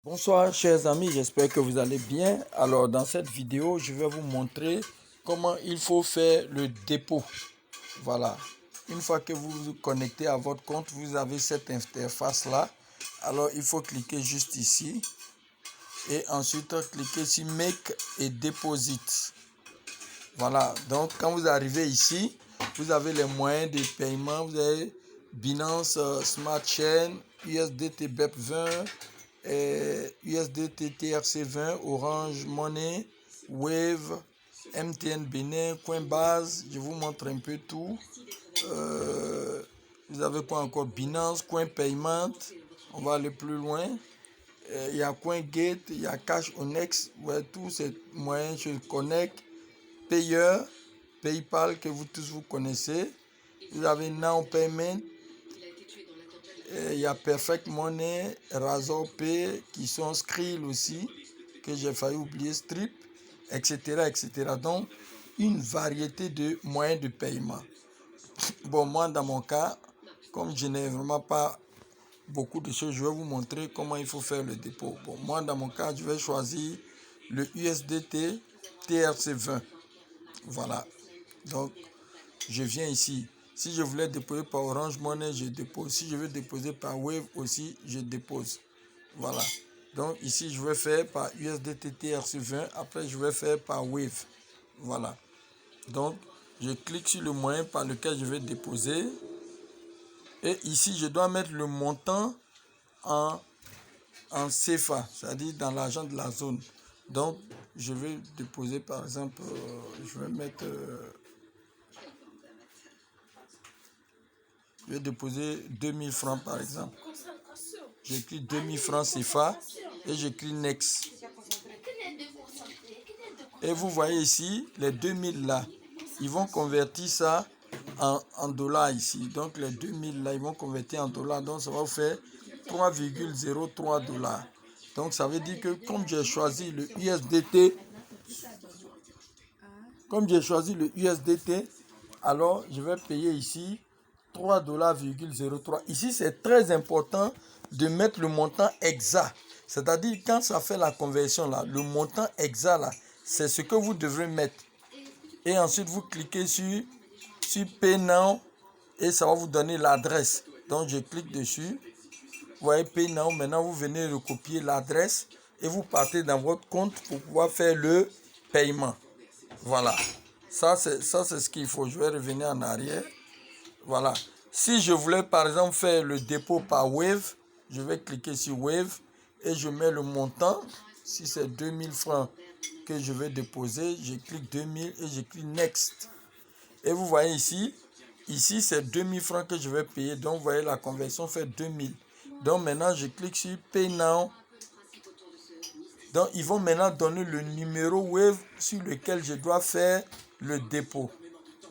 Bonsoir chers amis, j'espère que vous allez bien. Alors dans cette vidéo, je vais vous montrer comment il faut faire le dépôt. Voilà. Une fois que vous vous connectez à votre compte, vous avez cette interface là. Alors il faut cliquer juste ici et ensuite cliquer sur Make et Deposit. Voilà. Donc quand vous arrivez ici, vous avez les moyens de paiement. Vous avez Binance Smart Chain, USDT BEP20. USDT TRC20, Orange Money, Wave, MTN Bénin, Coinbase. Je vous montre un peu tout. Vous avez quoi encore? Binance, Coin Payment. On va aller plus loin. Il y a CoinGate, il y a Cash Onyx. Ouais, tous ces moyens se connectent. Payer, PayPal que vous tous vous connaissez. Vous avez Now Payment. Il y a Perfect Money, Razor Pay qui sont Skrill aussi, que j'ai failli oublier, Strip, etc., etc. Donc, une variété de moyens de paiement. Bon, moi, dans mon cas, comme je n'ai vraiment pas beaucoup de choses, je vais vous montrer comment il faut faire le dépôt. Bon, moi, dans mon cas, je vais choisir le USDT TRC20. Voilà. Donc, je viens ici. Si je voulais déposer par Orange Money, je dépose. Si je veux déposer par Wave aussi, je dépose. Voilà. Donc ici, je vais faire par USDT TRC20. Après, je vais faire par Wave. Voilà. Donc, je clique sur le moyen par lequel je vais déposer. Et ici, je dois mettre le montant en CFA, c'est-à-dire dans l'argent de la zone. Donc, je vais déposer par exemple, je vais mettre... je vais déposer 2000 francs par exemple. J'écris 2000 francs CFA et j'écris Next. Et vous voyez ici, les 2000 là, ils vont convertir ça en dollars ici. Donc les 2000 là, ils vont convertir en dollars. Donc ça va vous faire 3,03 dollars. Donc ça veut dire que comme j'ai choisi le USDT, alors je vais payer ici 3,03 $. Ici, c'est très important de mettre le montant exact. C'est-à-dire, quand ça fait la conversion, là, le montant exact, là, c'est ce que vous devrez mettre. Et ensuite, vous cliquez sur Pay Now et ça va vous donner l'adresse. Donc, je clique dessus. Vous voyez Pay Now. Maintenant, vous venez recopier l'adresse et vous partez dans votre compte pour pouvoir faire le paiement. Voilà. Ça, c'est ce qu'il faut. Je vais revenir en arrière. Voilà. Si je voulais par exemple faire le dépôt par Wave, je vais cliquer sur Wave et je mets le montant. Si c'est 2000 francs que je vais déposer, je clique 2000 et je clique Next. Et vous voyez ici c'est 2000 francs que je vais payer. Donc vous voyez la conversion fait 2000. Donc maintenant je clique sur Pay Now. Donc ils vont maintenant donner le numéro Wave sur lequel je dois faire le dépôt.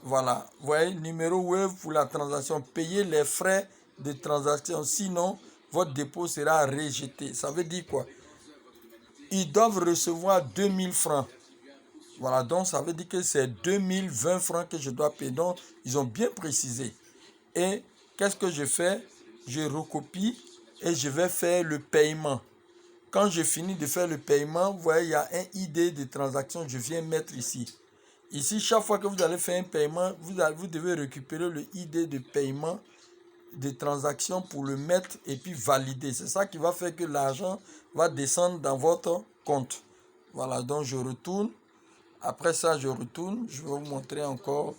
Voilà, vous voyez, numéro Wave pour la transaction. Payez les frais de transaction, sinon votre dépôt sera rejeté. Ça veut dire quoi? Ils doivent recevoir 2000 francs. Voilà, donc ça veut dire que c'est 2020 francs que je dois payer. Donc, ils ont bien précisé. Et qu'est-ce que je fais? Je recopie et je vais faire le paiement. Quand je finis de faire le paiement, vous voyez, il y a un ID de transaction, je viens mettre ici. Ici, chaque fois que vous allez faire un paiement, vous devez récupérer le ID de paiement de transaction pour le mettre et puis valider. C'est ça qui va faire que l'argent va descendre dans votre compte. Voilà, donc je retourne. Après ça, je retourne. Je vais vous montrer encore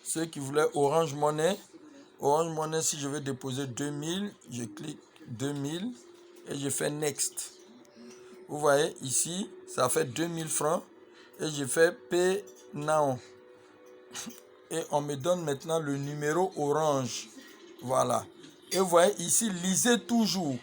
ceux qui voulaient Orange Money. Orange Money, si je veux déposer 2000, je clique 2000 et je fais Next. Vous voyez ici, ça fait 2000 francs. Et je fais Pay Now. Et on me donne maintenant le numéro Orange. Voilà. Et vous voyez ici, lisez toujours.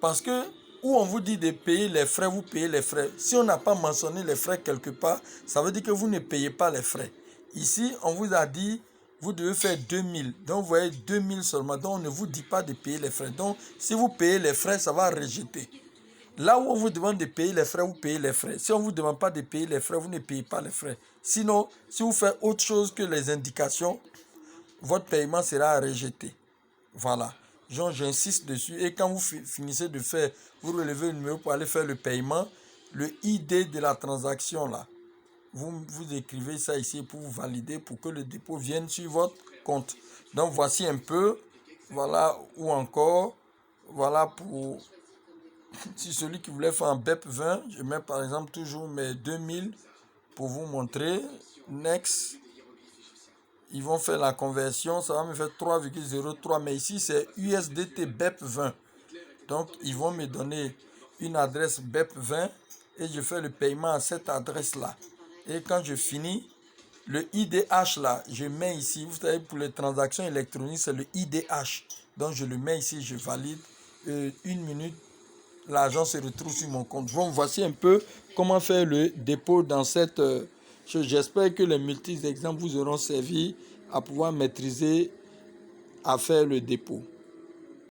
Parce que où on vous dit de payer les frais, vous payez les frais. Si on n'a pas mentionné les frais quelque part, ça veut dire que vous ne payez pas les frais. Ici, on vous a dit, vous devez faire 2000. Donc, vous voyez 2000 seulement. Donc, on ne vous dit pas de payer les frais. Donc, si vous payez les frais, ça va rejeter. Là où on vous demande de payer les frais, vous payez les frais. Si on ne vous demande pas de payer les frais, vous ne payez pas les frais. Sinon, si vous faites autre chose que les indications, votre paiement sera rejeté. Voilà. Genre, j'insiste dessus. Et quand vous finissez de faire, vous relevez le numéro pour aller faire le paiement, le ID de la transaction là. Vous écrivez ça ici pour vous valider, pour que le dépôt vienne sur votre compte. Donc, voici un peu, voilà, ou encore, voilà pour, si celui qui voulait faire un BEP 20, je mets par exemple toujours mes 2000 pour vous montrer. Next, ils vont faire la conversion, ça va me faire 3,03, mais ici c'est USDT BEP 20. Donc, ils vont me donner une adresse BEP 20 et je fais le paiement à cette adresse-là. Et quand je finis, le IDH là, je mets ici, vous savez, pour les transactions électroniques, c'est le IDH. Donc, je le mets ici, je valide. Une minute, l'argent se retrouve sur mon compte. Bon, voici un peu comment faire le dépôt dans cette chose. J'espère que les multiples exemples vous auront servi à pouvoir maîtriser, à faire le dépôt.